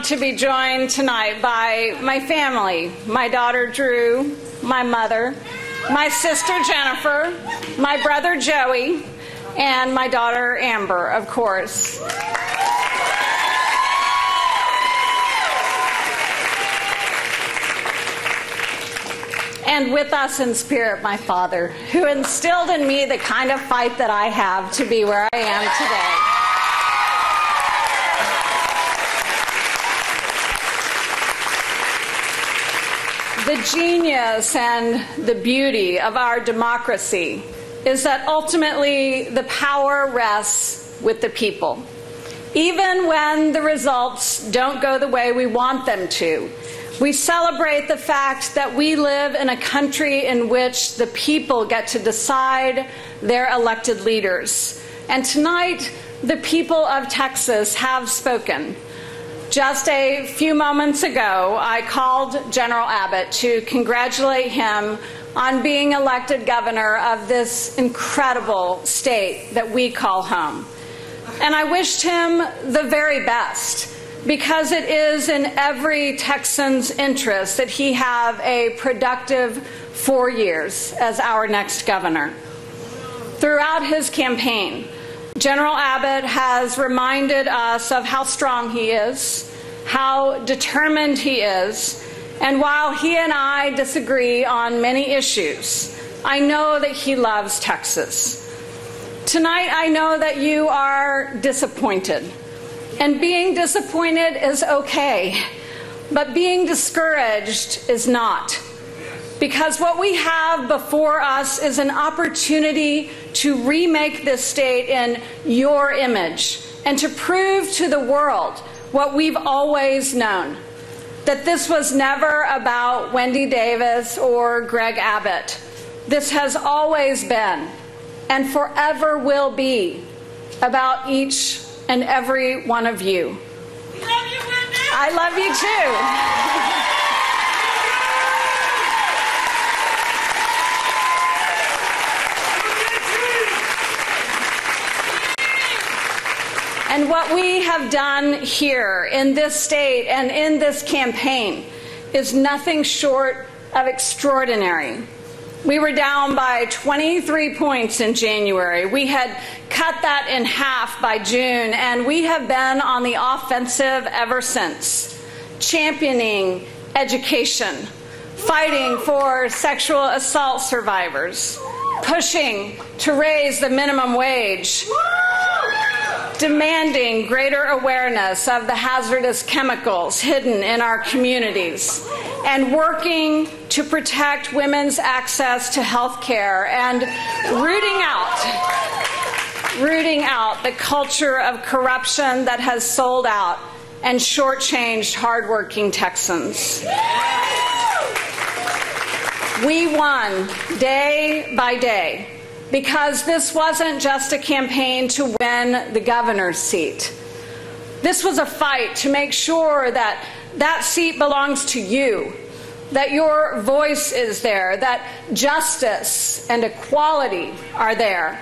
to be joined tonight by my family, my daughter Drew, my mother, my sister Jennifer, my brother Joey, and my daughter Amber, of course. And with us in spirit, my father, who instilled in me the kind of fight that I have to be where I am today. The genius and the beauty of our democracy is that ultimately the power rests with the people. Even when the results don't go the way we want them to, we celebrate the fact that we live in a country in which the people get to decide their elected leaders. And tonight, the people of Texas have spoken. Just a few moments ago, I called General Abbott to congratulate him on being elected governor of this incredible state that we call home. And I wished him the very best, because it is in every Texan's interest that he have a productive 4 years as our next governor. Throughout his campaign, General Abbott has reminded us of how strong he is, how determined he is, and while he and I disagree on many issues, I know that he loves Texas. Tonight, I know that you are disappointed. And being disappointed is okay, but being discouraged is not. Because what we have before us is an opportunity to remake this state in your image and to prove to the world what we've always known, that this was never about Wendy Davis or Greg Abbott. This has always been and forever will be about each and every one of you. We love you, Wendy. I love you too. And what we have done here in this state and in this campaign is nothing short of extraordinary. We were down by 23 points in January. We had cut that in half by June, and we have been on the offensive ever since, championing education, fighting for sexual assault survivors, pushing to raise the minimum wage, demanding greater awareness of the hazardous chemicals hidden in our communities, and working to protect women's access to health care, and rooting out the culture of corruption that has sold out and shortchanged hardworking Texans. We won day by day because this wasn't just a campaign to win the governor's seat. This was a fight to make sure that that seat belongs to you, that your voice is there, that justice and equality are there,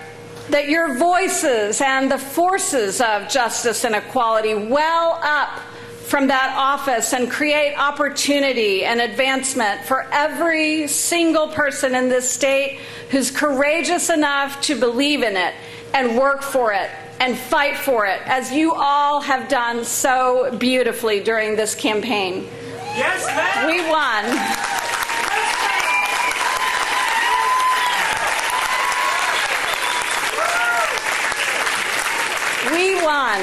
that your voices and the forces of justice and equality well up from that office and create opportunity and advancement for every single person in this state who's courageous enough to believe in it and work for it and fight for it, as you all have done so beautifully during this campaign. Yes, ma'am. We won. We won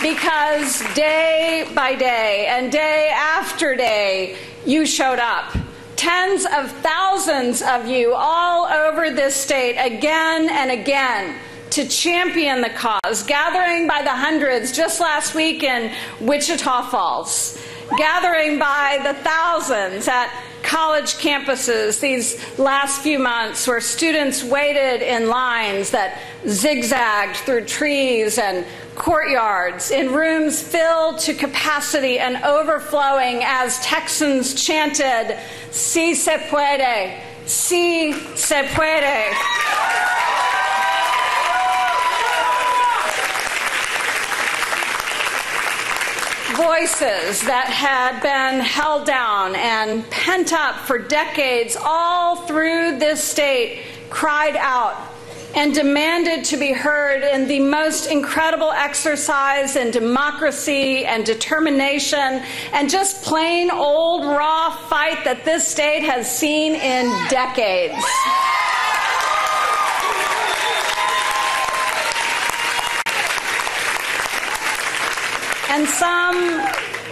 because day by day and day after day, you showed up. Tens of thousands of you all over this state again and again to champion the cause, gathering by the hundreds just last week in Wichita Falls, gathering by the thousands at college campuses these last few months where students waited in lines that zigzagged through trees and courtyards in rooms filled to capacity and overflowing as Texans chanted, "Si se puede, si se puede." voices that had been held down and pent up for decades all through this state cried out and demanded to be heard in the most incredible exercise in democracy and determination and just plain old raw fight that this state has seen in decades. And some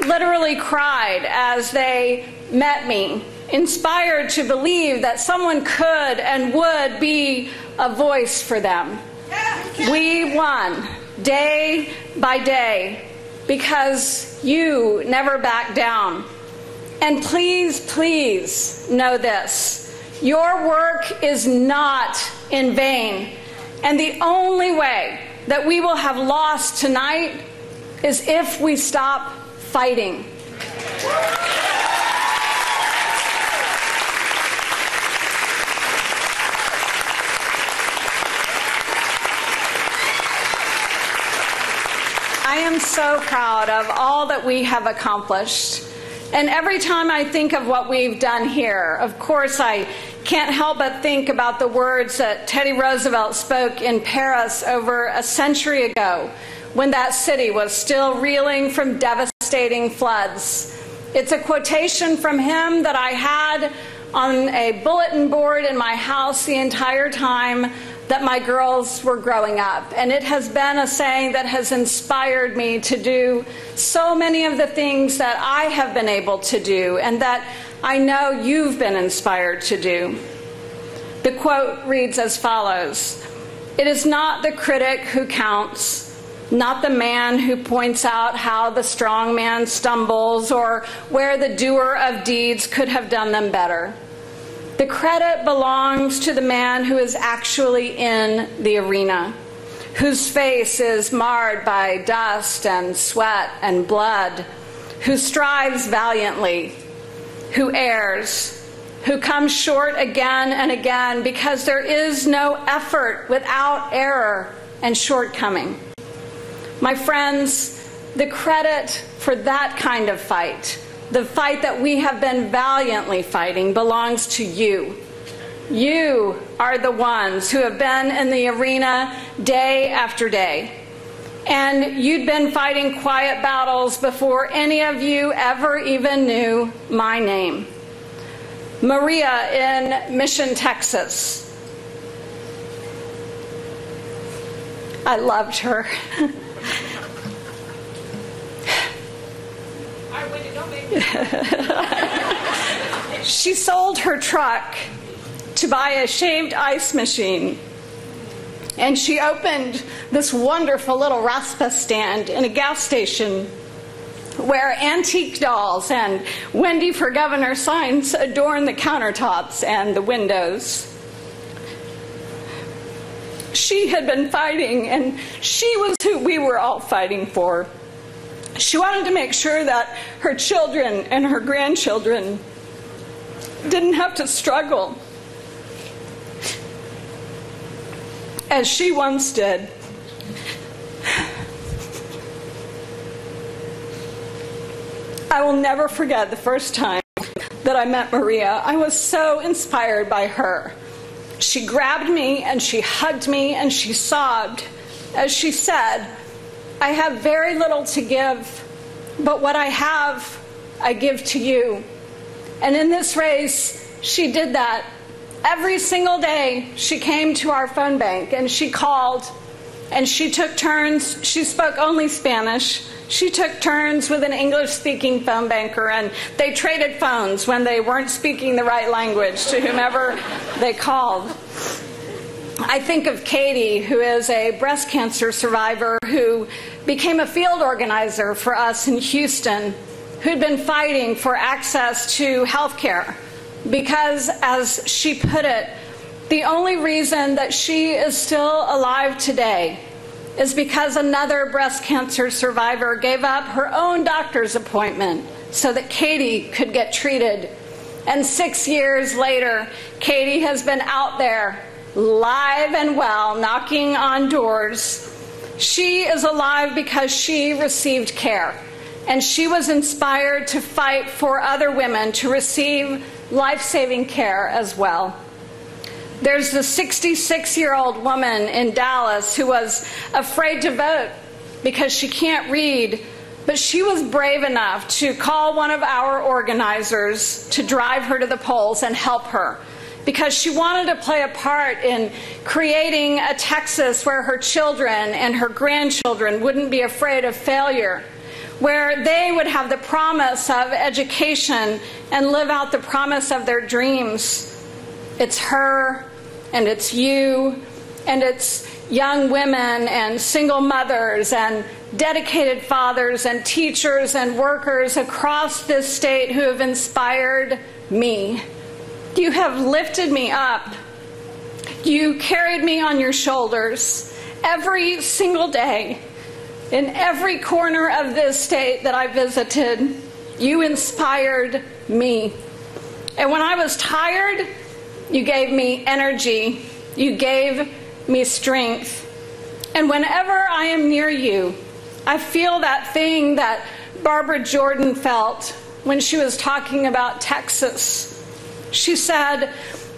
literally cried as they met me, inspired to believe that someone could and would be a voice for them. We won day by day because you never backed down. And please, please know this. Your work is not in vain. And the only way that we will have lost tonight is if we stop fighting. I am so proud of all that we have accomplished. And every time I think of what we've done here, of course I can't help but think about the words that Teddy Roosevelt spoke in Paris over a century ago, when that city was still reeling from devastating floods. It's a quotation from him that I had on a bulletin board in my house the entire time that my girls were growing up. And it has been a saying that has inspired me to do so many of the things that I have been able to do and that I know you've been inspired to do. The quote reads as follows: "It is not the critic who counts, not the man who points out how the strong man stumbles or where the doer of deeds could have done them better. The credit belongs to the man who is actually in the arena, whose face is marred by dust and sweat and blood, who strives valiantly, who errs, who comes short again and again, because there is no effort without error and shortcoming." My friends, the credit for that kind of fight, the fight that we have been valiantly fighting, belongs to you. You are the ones who have been in the arena day after day. And you'd been fighting quiet battles before any of you ever even knew my name. Maria in Mission, Texas. I loved her. She sold her truck to buy a shaved ice machine. And she opened this wonderful little Raspa stand in a gas station where antique dolls and Wendy for Governor signs adorn the countertops and the windows. She had been fighting, and she was who we were all fighting for. She wanted to make sure that her children and her grandchildren didn't have to struggle as she once did. I will never forget the first time that I met Maria. I was so inspired by her. She grabbed me and she hugged me and she sobbed as she said, "I have very little to give, but what I have, I give to you." And in this race, she did that. Every single day, she came to our phone bank and she called and she took turns. She spoke only Spanish. She took turns with an English-speaking phone banker, and they traded phones when they weren't speaking the right language to whomever they called. I think of Katie, who is a breast cancer survivor who became a field organizer for us in Houston, who'd been fighting for access to health care because, as she put it, the only reason that she is still alive today is because another breast cancer survivor gave up her own doctor's appointment so that Katie could get treated. And 6 years later, Katie has been out there, live and well, knocking on doors. She is alive because she received care. and she was inspired to fight for other women to receive life-saving care as well. There's the 66-year-old woman in Dallas who was afraid to vote because she can't read, but she was brave enough to call one of our organizers to drive her to the polls and help her, because she wanted to play a part in creating a Texas where her children and her grandchildren wouldn't be afraid of failure, where they would have the promise of education and live out the promise of their dreams. It's her, and it's you, and it's young women and single mothers and dedicated fathers and teachers and workers across this state who have inspired me. You have lifted me up. You carried me on your shoulders every single day. In every corner of this state that I visited, you inspired me. And when I was tired, you gave me energy. You gave me strength. And whenever I am near you, I feel that thing that Barbara Jordan felt when she was talking about Texas. She said,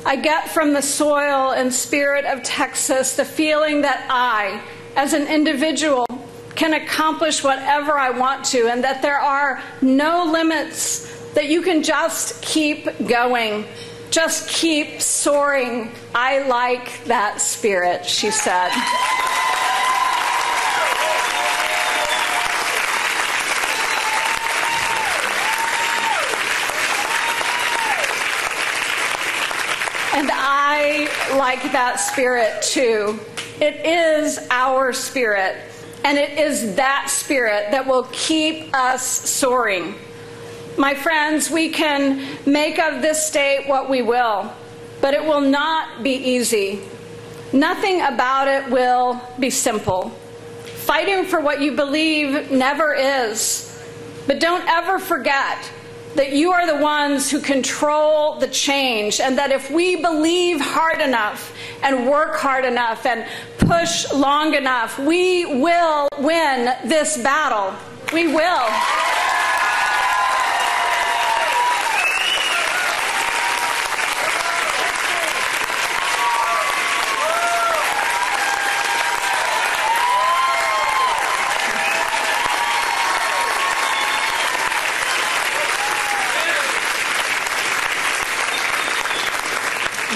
I get from the soil and spirit of Texas the feeling that I, as an individual, can accomplish whatever I want to, and that there are no limits, that you can just keep going, just keep soaring. I like that spirit, she said. And I like that spirit too. It is our spirit, and it is that spirit that will keep us soaring. My friends, we can make of this state what we will, but it will not be easy. Nothing about it will be simple. Fighting for what you believe never is. But don't ever forget that you are the ones who control the change, and that if we believe hard enough and work hard enough and push long enough, we will win this battle. We will.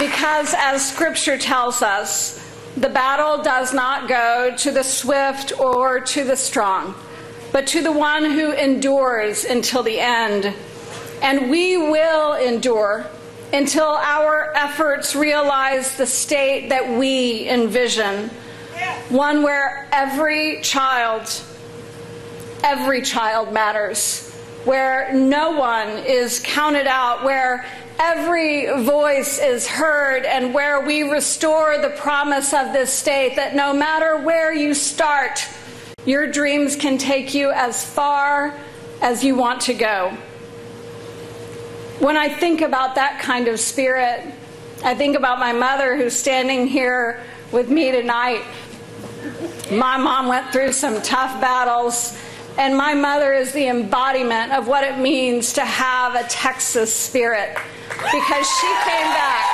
Because as Scripture tells us, the battle does not go to the swift or to the strong, but to the one who endures until the end. And we will endure until our efforts realize the state that we envision, one where every child matters, where no one is counted out, where every voice is heard, and where we restore the promise of this state that no matter where you start, your dreams can take you as far as you want to go. When I think about that kind of spirit, I think about my mother who's standing here with me tonight. My mom went through some tough battles, and my mother is the embodiment of what it means to have a Texas spirit, because she came back.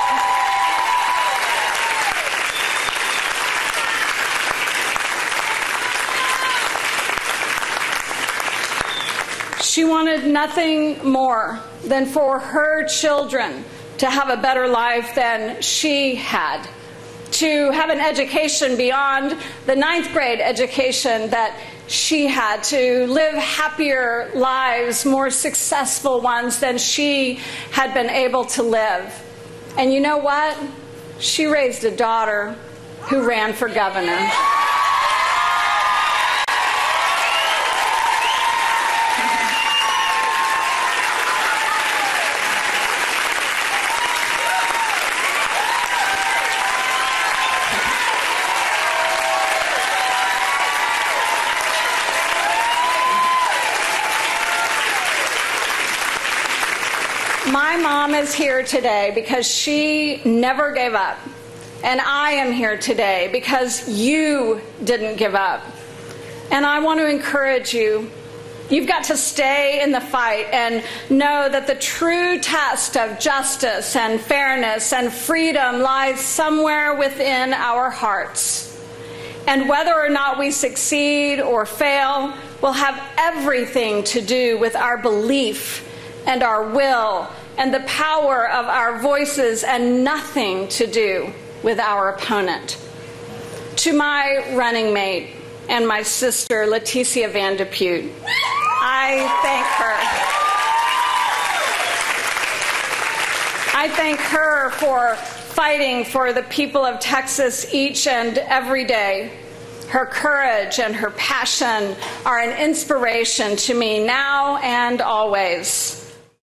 She wanted nothing more than for her children to have a better life than she had, to have an education beyond the 9th grade education that she had, to live happier lives, more successful ones than she had been able to live. And you know what? She raised a daughter who ran for governor. My mom is here today because she never gave up. And I am here today because you didn't give up. And I want to encourage you You've got to stay in the fight and know that the true test of justice and fairness and freedom lies somewhere within our hearts. And whether or not we succeed or fail will have everything to do with our belief and our will and the power of our voices, and nothing to do with our opponent. To my running mate and my sister, Leticia Van Depute, I thank her. I thank her for fighting for the people of Texas each and every day. Her courage and her passion are an inspiration to me now and always.